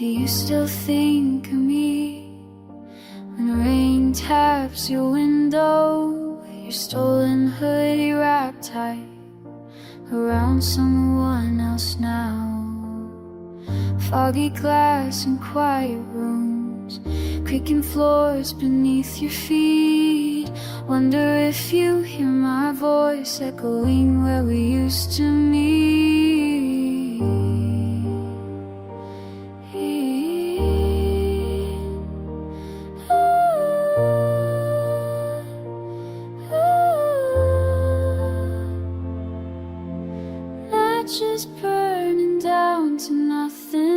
Do you still think of me when rain taps your window? Your stolen hoodie wrapped tight around someone else now. Foggy glass and quiet rooms, creaking floors beneath your feet. Wonder if you hear my voice echoing where we used to meet. Matches burning down to nothing.